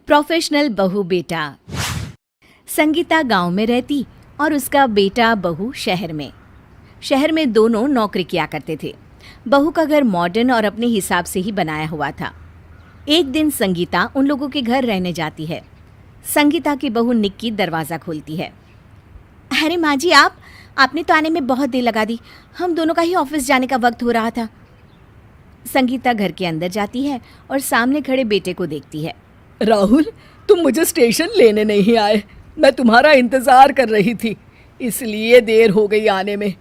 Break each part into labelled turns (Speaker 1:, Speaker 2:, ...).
Speaker 1: Professional बहू बेटा। संगीता गांव में रहती और उसका बेटा बहू शहर में। शहर में दोनों नौकरी किया करते थे। बहू का घर मॉडर्न और अपने हिसाब से ही बनाया हुआ था। एक दिन संगीता उन लोगों के घर रहने जाती है। संगीता की बहू निक्की दरवाज़ा खोलती है। अरे माँ जी, आपने तो आने में बहुत देर लगा दी। हम दोनों का ही ऑफिस जाने का वक्त हो रहा था। संगीता घर के अंदर जाती है और सामने खड़े बेटे को देखती है।
Speaker 2: राहुल, तुम मुझे स्टेशन लेने नहीं आए। मैं तुम्हारा इंतजार कर रही थी, इसलिए देर हो गई आने में।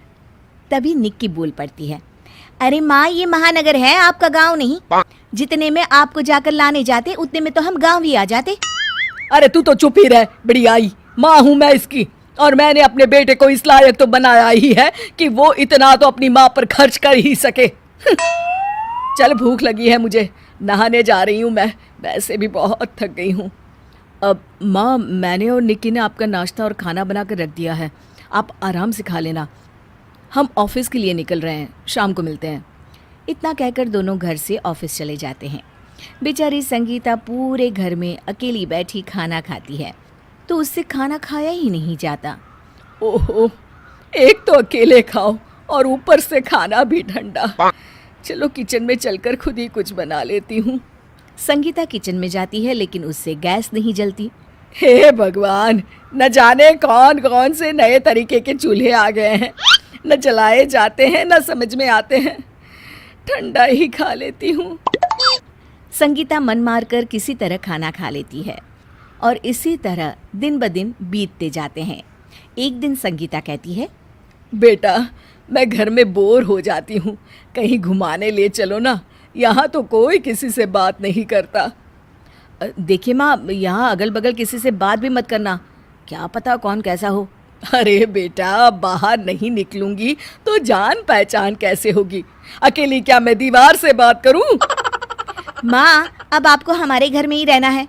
Speaker 1: तभी निक्की बोल पड़ती है, अरे माँ, ये महानगर है, आपका गांव नहीं। जितने में आपको जाकर लाने जाते उतने में तो हम गांव ही आ जाते।
Speaker 2: अरे तू तो चुप ही रह, बड़ी आई। माँ हूँ मैं इसकी, और मैंने अपने बेटे को इस लायक तो बनाया ही है कि वो इतना तो अपनी माँ पर खर्च कर ही सके। चल, भूख लगी है मुझे, नहाने जा रही हूँ मैं, वैसे भी बहुत थक गई हूँ। अब माँ, मैंने और निक्की ने आपका नाश्ता और खाना बना कर रख दिया है, आप आराम से खा लेना। हम ऑफिस के लिए निकल रहे हैं, शाम को मिलते हैं।
Speaker 1: इतना कहकर दोनों घर से ऑफिस चले जाते हैं। बेचारी संगीता पूरे घर में अकेली बैठी खाना खाती है, तो उससे खाना खाया ही नहीं जाता।
Speaker 2: ओहो, एक तो अकेले खाओ और ऊपर से खाना भी ठंडा। चलो किचन में चलकर खुद ही कुछ बना लेती हूँ।
Speaker 1: संगीता किचन में जाती है, लेकिन उससे गैस नहीं जलती।
Speaker 2: हे भगवान, न जाने कौन कौन से नए तरीके के चूल्हे आ गए हैं, न जलाए जाते हैं न समझ में आते हैं। ठंडा ही खा लेती हूँ।
Speaker 1: संगीता मन मारकर किसी तरह खाना खा लेती है और इसी तरह दिन ब दिन बीतते जाते हैं। एक दिन संगीता कहती है,
Speaker 2: बेटा, मैं घर में बोर हो जाती हूँ, कहीं घुमाने ले चलो ना, यहाँ तो कोई किसी से बात नहीं करता।
Speaker 1: देखिए माँ, यहाँ अगल बगल किसी से बात भी मत करना, क्या पता कौन कैसा हो।
Speaker 2: अरे बेटा, बाहर नहीं निकलूंगी तो जान पहचान कैसे होगी? अकेली क्या मैं दीवार से बात करूं?
Speaker 1: माँ, अब आपको हमारे घर में ही रहना है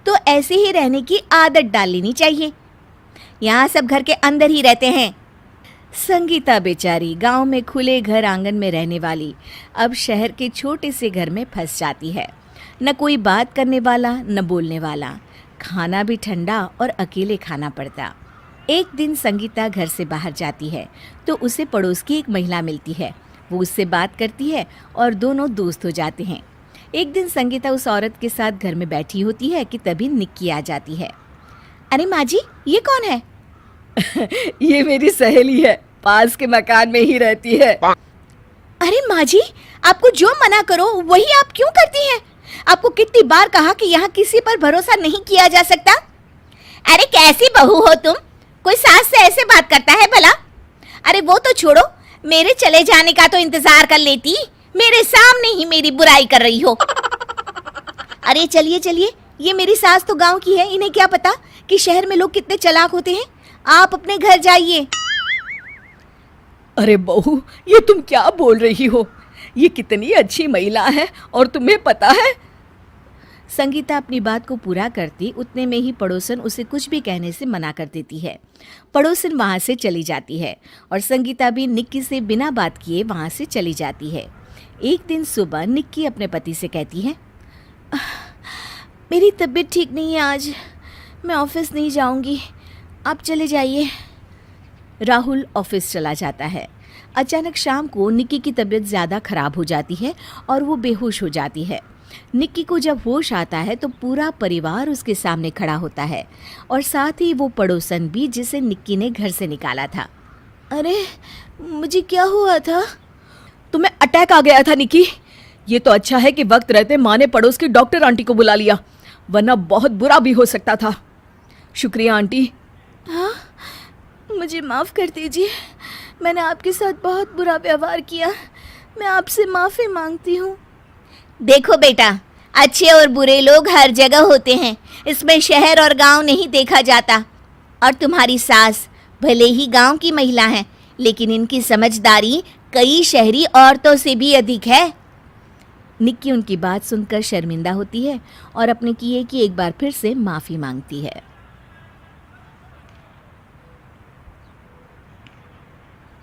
Speaker 1: तो ऐसे ही रहने की आदत डाल लेनी चाहिए। यहाँ सब घर के अंदर ही रहते हैं। संगीता बेचारी गांव में खुले घर आंगन में रहने वाली अब शहर के छोटे से घर में फंस जाती है। न कोई बात करने वाला, न बोलने वाला, खाना भी ठंडा और अकेले खाना पड़ता। एक दिन संगीता घर से बाहर जाती है तो उसे पड़ोस की एक महिला मिलती है। वो उससे बात करती है और दोनों दोस्त हो जाते हैं। एक दिन संगीता उस औरत के साथ घर में बैठी होती है कि तभी निक्की आ जाती है। अरे माँ जी, ये कौन है?
Speaker 2: ये मेरी सहेली है, पास के मकान में ही रहती है।
Speaker 1: अरे माँ जी, आपको जो मना करो वही आप क्यों करती हैं? आपको कितनी बार कहा कि यहाँ किसी पर भरोसा नहीं किया जा सकता। अरे कैसी बहू हो तुम, कोई सास से ऐसे बात करता है भला? अरे वो तो छोड़ो, मेरे चले जाने का तो इंतजार कर लेती, मेरे सामने ही मेरी बुराई कर रही हो। अरे चलिए चलिए, ये मेरी सास तो गांव की है, इन्हें क्या पता कि शहर में लोग कितने चालाक होते हैं। आप अपने घर जाइए।
Speaker 2: अरे बहू, ये तुम क्या बोल रही हो? ये कितनी अच्छी महिला है और तुम्हें पता है?
Speaker 1: संगीता अपनी बात को पूरा करती उतने में ही पड़ोसन उसे कुछ भी कहने से मना कर देती है। पड़ोसन वहाँ से चली जाती है और संगीता भी निक्की से बिना बात किए वहाँ से चली जाती है। एक दिन सुबह निक्की अपने पति से कहती है, मेरी तबीयत ठीक नहीं है आज, मैं ऑफिस नहीं जाऊँगी, आप चले जाइए। राहुल ऑफिस चला जाता है। अचानक शाम को निक्की की तबीयत ज़्यादा खराब हो जाती है और वो बेहोश हो जाती है। निक्की को जब होश आता है तो पूरा परिवार उसके सामने खड़ा होता है और साथ ही वो पड़ोसन भी जिसे निक्की ने घर से निकाला था। अरे मुझे क्या हुआ था?
Speaker 2: तुम्हें अटैक आ गया था निक्की। ये तो अच्छा है कि वक्त रहते माँ ने पड़ोस की डॉक्टर आंटी को बुला लिया, वरना बहुत बुरा भी हो सकता था। शुक्रिया आंटी।
Speaker 1: हाँ, मुझे माफ़ कर दीजिए, मैंने आपके साथ बहुत बुरा व्यवहार किया, मैं आपसे माफ़ी मांगती हूँ। देखो बेटा, अच्छे और बुरे लोग हर जगह होते हैं, इसमें शहर और गांव नहीं देखा जाता। और तुम्हारी सास भले ही गांव की महिला हैं, लेकिन इनकी समझदारी कई शहरी औरतों से भी अधिक है। निक्की उनकी बात सुनकर शर्मिंदा होती है और अपने किए की एक बार फिर से माफ़ी मांगती है।